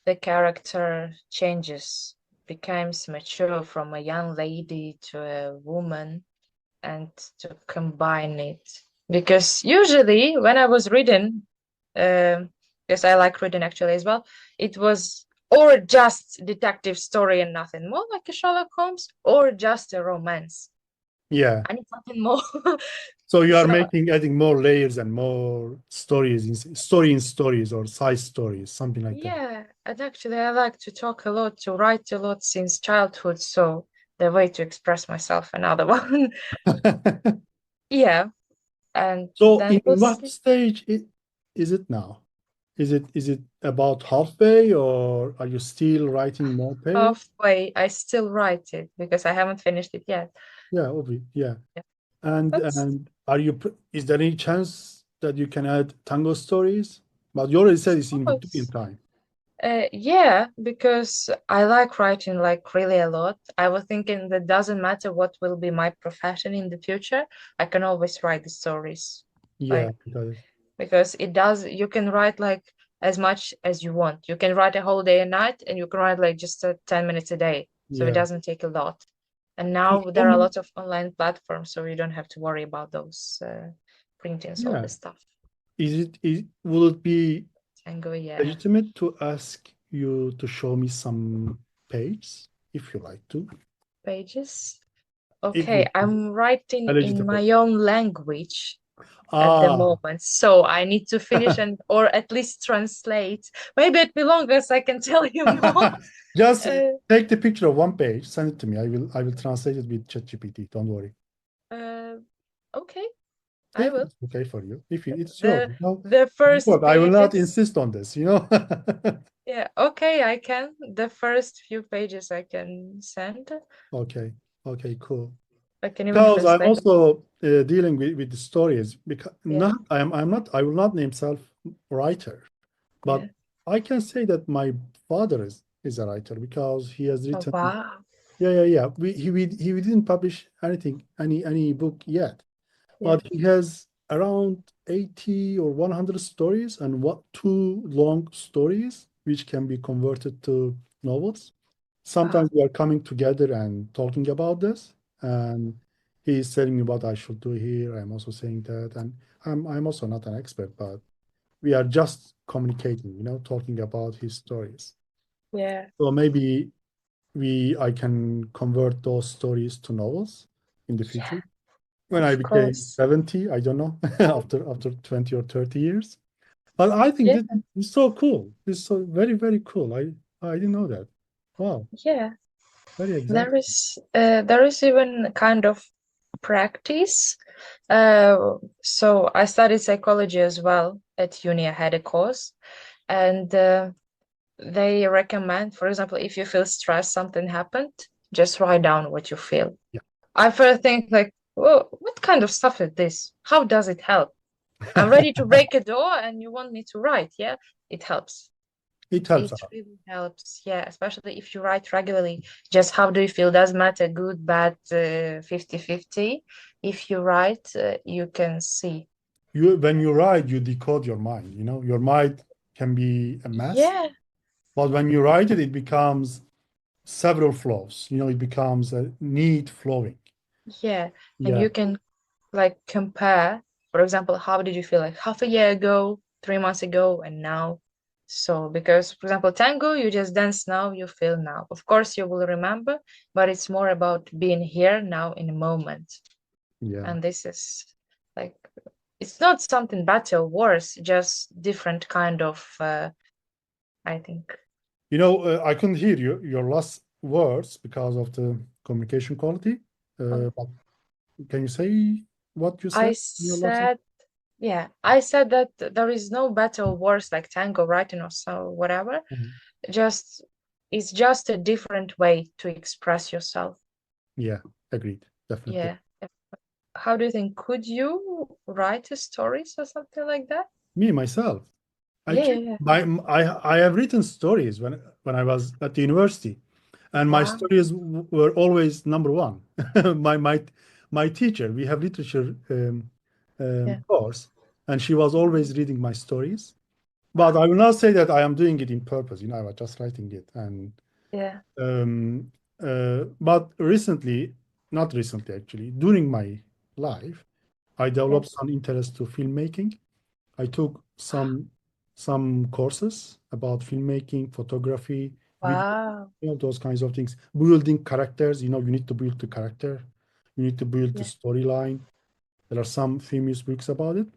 the character changes, becomes mature from a young lady to a woman, and to combine it. Because usually when I was reading, because I like reading actually as well, it was or just detective story and nothing more, like a Sherlock Holmes, or just a romance. Yeah. I need something more. So you are So making, adding more layers and more stories, story in stories or side stories, something like that. yeah, and actually I like to talk a lot, to write a lot since childhood. So the way to express myself, another one. Yeah, and So then in we'll what see. stage is it now? Is it about halfway or are you still writing more pages? Halfway, I still write it because I haven't finished it yet. Yeah, obviously, yeah. Yeah. And But and are you is there any chance that you can add Tango stories? But you already said it's of in Victorian course, time. yeah, because I like writing like really a lot. I was thinking that doesn't matter what will be my profession in the future, I can always write the stories. Yeah, Like because because it does, you can write like as much as you want. You can write a whole day and night, and you can write like just 10 minutes a day. So it yeah. doesn't take a lot. And So now show there are a me, lot of online platforms, so you don't have to worry about those printings, all yeah. this stuff. Will it be Tango, yeah. legitimate to ask you to show me some pages if you like to? Pages. If Okay, it is I'm writing in eligible. my own language at the Ah, moment, so I need to finish and or at least translate. Maybe it will be longer, so I can tell you more. just Uh, take the picture of one page, send it to me. I will translate it with ChatGPT. Don't worry. uh, okay, I If will. it's okay for you, if it's yours, The the but first I will not pages, insist on this. yeah, okay, I can. The first few pages I can send. Okay, okay, cool. I can even Because I'm translate them. also dealing with the stories. Because Yeah, I will not name self writer, but yeah. I can say that my father is a writer because he has Oh, written. wow. Yeah, yeah, yeah. He didn't publish anything, any book yet, Yeah. but he has around 80 or 100 stories and what two long stories which can be converted to novels. Wow. Sometimes we are coming together and talking about this, and he is telling me what I should do here. I'm also saying that, and I'm also not an expert, but we are just communicating, talking about his stories. Yeah. So maybe I can convert those stories to novels in the Yeah, future. When I of became course. 70, I don't know, after 20 or 30 years. But I think Yeah, this is so cool. This is so very, very cool. I didn't know that. Wow, yeah. very exciting. There is even kind of practice. So I studied psychology as well at uni. I had a course, and they recommend, for example, if you feel stressed, something happened, just write down what you feel. Yeah. I first think like, whoa, what kind of stuff is this? How does it help? I'm ready to break a door, and you want me to write? Yeah, it helps. It helps It out. really helps, yeah, especially if you write regularly. Just how do you feel? Doesn't matter, good, bad, 50-50. If you write, you can see. When you write, you decode your mind. Your mind can be a mess, Yeah, but when you write it, it becomes several flows. It becomes a neat flowing. yeah. And Yeah, you can like compare. For example, how did you feel like half a year ago, 3 months ago, and now? So, because, for example, tango, you just dance now, you feel now. Of course, you will remember, but it's more about being here now in a moment. Yeah. And this is like, it's not something better or worse, just different kind of, I think. I couldn't hear your last words because of the communication quality. Oh, But can you say what you I said in your last? said, yeah, I said that there is no better or worse like tango, writing or so, whatever. Mhm. Just it's just a different way to express yourself. Yeah, agreed. Definitely. Yeah. How do you think? Could you write a stories or something like that? Me myself. Yeah, yeah, Actually, yeah. I have written stories when I was at the university, and my Wow. stories were always number one. My my my teacher, we have literature Yeah. course, and she was always reading my stories. But I Wow. will not say that I am doing it in purpose. I was just writing it. And Yeah. um, but recently, not recently actually, during my life, I Yeah. developed some interest to filmmaking. I took some courses about filmmaking, photography, video, Wow. those kinds of things. Building characters, you need to build the character, you need to build the Yeah. storyline. There are some famous books about it.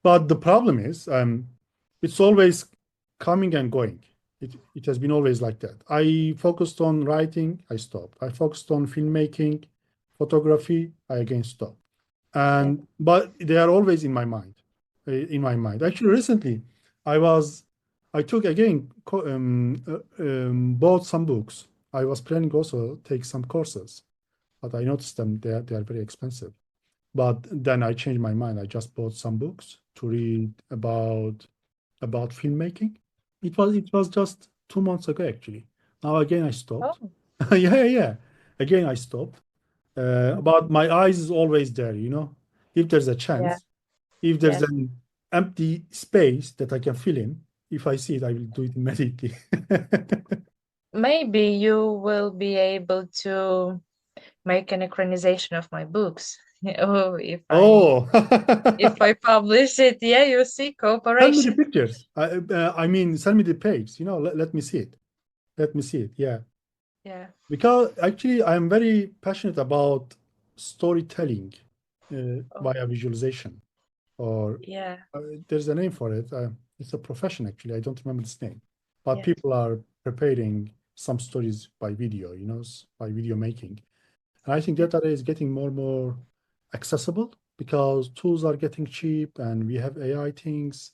But the problem is, it's always coming and going. It has been always like that. I focused on writing, I stopped. I focused on filmmaking, photography, I again stopped. Yeah. And but they are always in my mind. In my mind. Actually, recently, I was I took again bought some books. I was planning also take some courses, but I noticed them they are very expensive. But then I changed my mind. I just bought some books to read about filmmaking. It was just 2 months ago actually. Now again I stopped. Oh, Yeah, yeah. Again I stopped. But my eyes is always there. If there's a yeah. chance, if there's Yeah. an empty space that I can fill in, if I see it, I will do it immediately. Maybe you will be able to make an equalization of my books. Oh, Oh, if I publish it, yeah, you see send me the cooperation. pictures. I mean, send me the page. Let me see it. Let me see it. Yeah. Yeah. Because actually, I'm very passionate about storytelling Oh, via visualization, or yeah. there's a name for it. It's a profession, actually. I don't remember its name. But Yeah. people are preparing some stories by video, by video making. And I think Yeah. that area is getting more and more accessible because tools are getting cheap and we have AI things.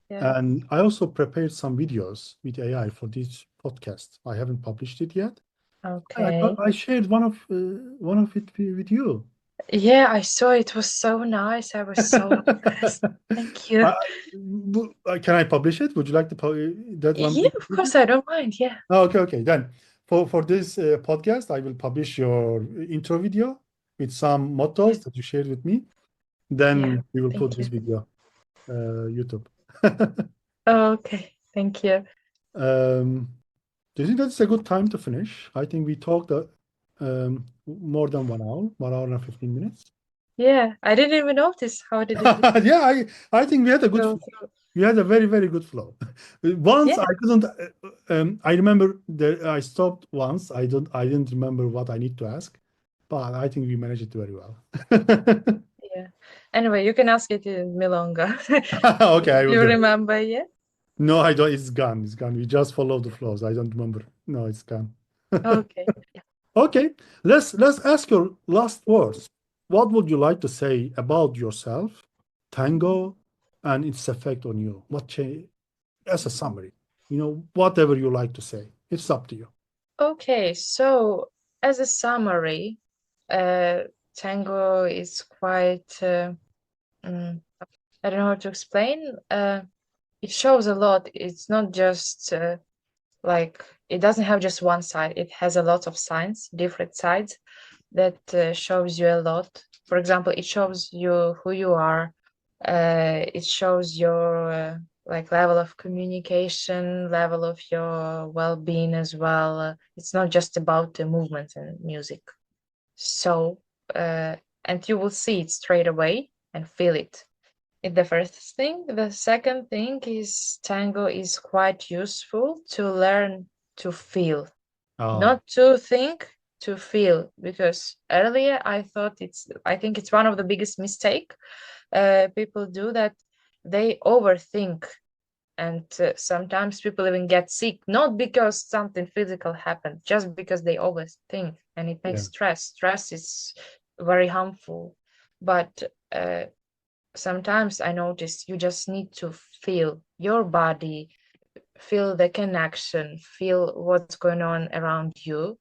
Yeah. And I also prepared some videos with AI for this podcast. I haven't published it yet. I thought Okay. I shared one of it with you. Yeah, I saw it was so nice. I was so impressed. Thank you. Can I publish it? Would you like to that one Yeah, be of published? course, I don't mind. Yeah. Oh, okay, okay. Then for this podcast, I will publish your intro video with some Yeah. mottos that you shared with me. Yeah. Then we will put Thank this you. video YouTube. Okay. Thank you. Um, do you think that's a good time to finish? I think we talked more than 1 hour, 1 hour and 15 minutes. Yeah, I didn't even notice. How did it Yeah, I think we had a good go flow. through? We had a very, very good flow. Once I Yeah. couldn't, I remember that I stopped once. I didn't remember what I need to ask, but I think we managed it very well. Yeah. Anyway, you can ask it in Milonga. Okay, I will You do it. remember, yeah? No, I don't. It's gone. It's gone. We just follow the flows. I don't remember. No, it's gone. Okay. Okay, let's ask your last words. What would you like to say about yourself, tango, and its effect on you? As a summary, whatever you like to say. It's up to you. Okay, so as a summary, uh, tango is quite, mm, I don't know how to explain. It shows a lot. It's not just like it doesn't have just one side. It has a lot of signs, different sides that shows you a lot. For example, it shows you who you are. It shows your like level of communication, level of your well-being as well. It's not just about the movement and music. So, and you will see it straight away and feel it. The first thing. The second thing is tango is quite useful to learn to feel, Oh, not to think, to feel. Because earlier I think it's one of the biggest mistake people do, that they overthink, and sometimes people even get sick, not because something physical happened, just because they always think, and it makes yeah. stress is very harmful. But sometimes I notice you just need to feel your body, feel the connection, feel what's going on around you,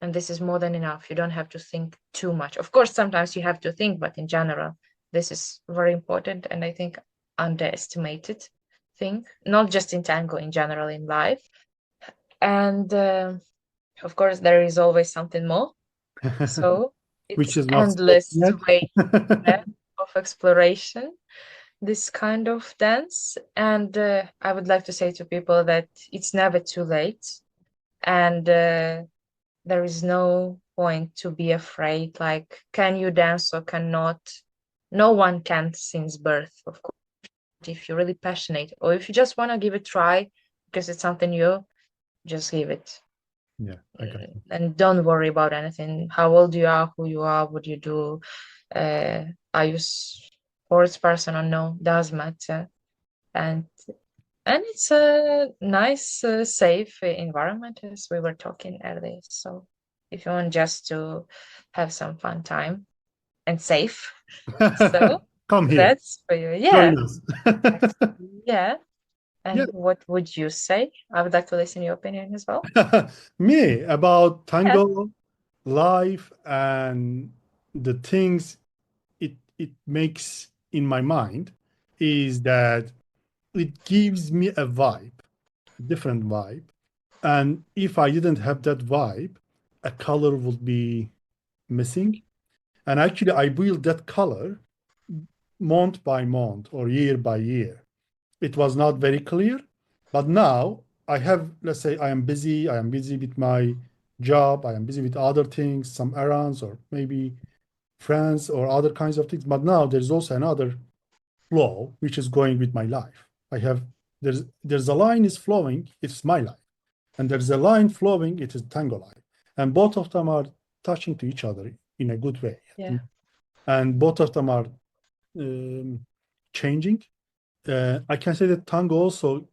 and this is more than enough. You don't have to think too much. Of course, sometimes you have to think, but in general, this is very important, and I think underestimated thing, not just in tango, in general in life. And of course, there is always something more. So Which it's is not spoken endless yet. way, yeah, of exploration, this kind of dance. And I would like to say to people that it's never too late, and there is no point to be afraid. Like, can you dance or cannot? No one can since birth, of course. If you're really passionate, or if you just want to give it a try because it's something new, just give it. Yeah, I got you. And don't worry about anything. How old you are, who you are, what you do. Are you sports person or no? Does matter. And it's a nice, safe environment, as we were talking earlier. So if you want just to have some fun time and safe, so Come here, that's for you. join Yeah, us. yeah. Yeah. And what would you say? I would like to listen to your opinion as well. Me about Yeah, tango, life, and the things it makes in my mind is that it gives me a vibe, a different vibe. And if I didn't have that vibe, a color would be missing. And actually, I built that color month by month or year by year. It was not very clear, but now I have, let's say, I am busy with my job, I am busy with other things, some errands, or maybe friends or other kinds of things. But now there's also another flow which is going with my life. I have there's a line is flowing, it's my life, and there's a line flowing, it is tango life, and both of them are touching to each other in a good way, yeah, and both of them are um, changing. I can say that tango also,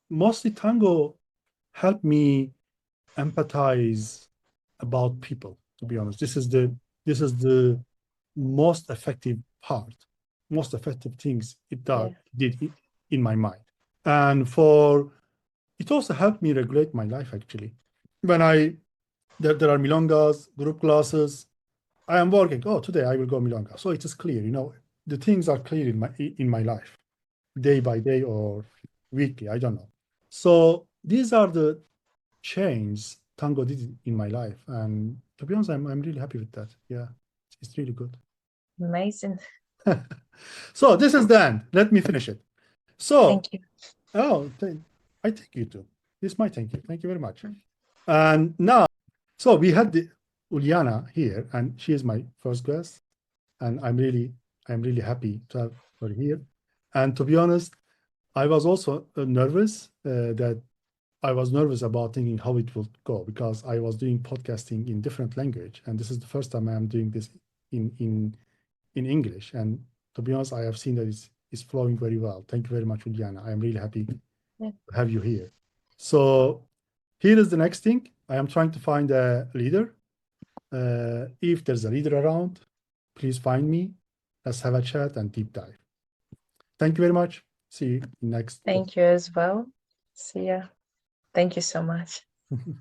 mostly tango, helped me empathize about people. To be honest, this is the most effective part, most effective things it yeah, did in my mind, and for it also helped me regulate my life actually. When there are milongas, group classes, I am working. Oh, today I will go milonga, so it is clear. The things are clear in my life, day by day or weekly. I don't know. So these are the changes tango did in my life, and to be honest, I'm really happy with that. Yeah, it's really good. amazing. So this is the end. Let me finish it. So, Thank you. oh, I thank you too. This is my thank you. Thank you very much. And now, so we had the Uliana here, and she is my first guest, and I'm really happy to have her here. And to be honest, I was also nervous that I was nervous about thinking how it would go because I was doing podcasting in different language, and this is the first time I am doing this in English. And to be honest, I have seen that it's flowing very well. Thank you very much, Juliana. I am really happy to Yeah. have you here. So here is the next thing. I am trying to find a leader. If there's a leader around, please find me. Let's have a chat and deep dive. Thank you very much. See you next. Thank you as well. See ya. Thank you so much.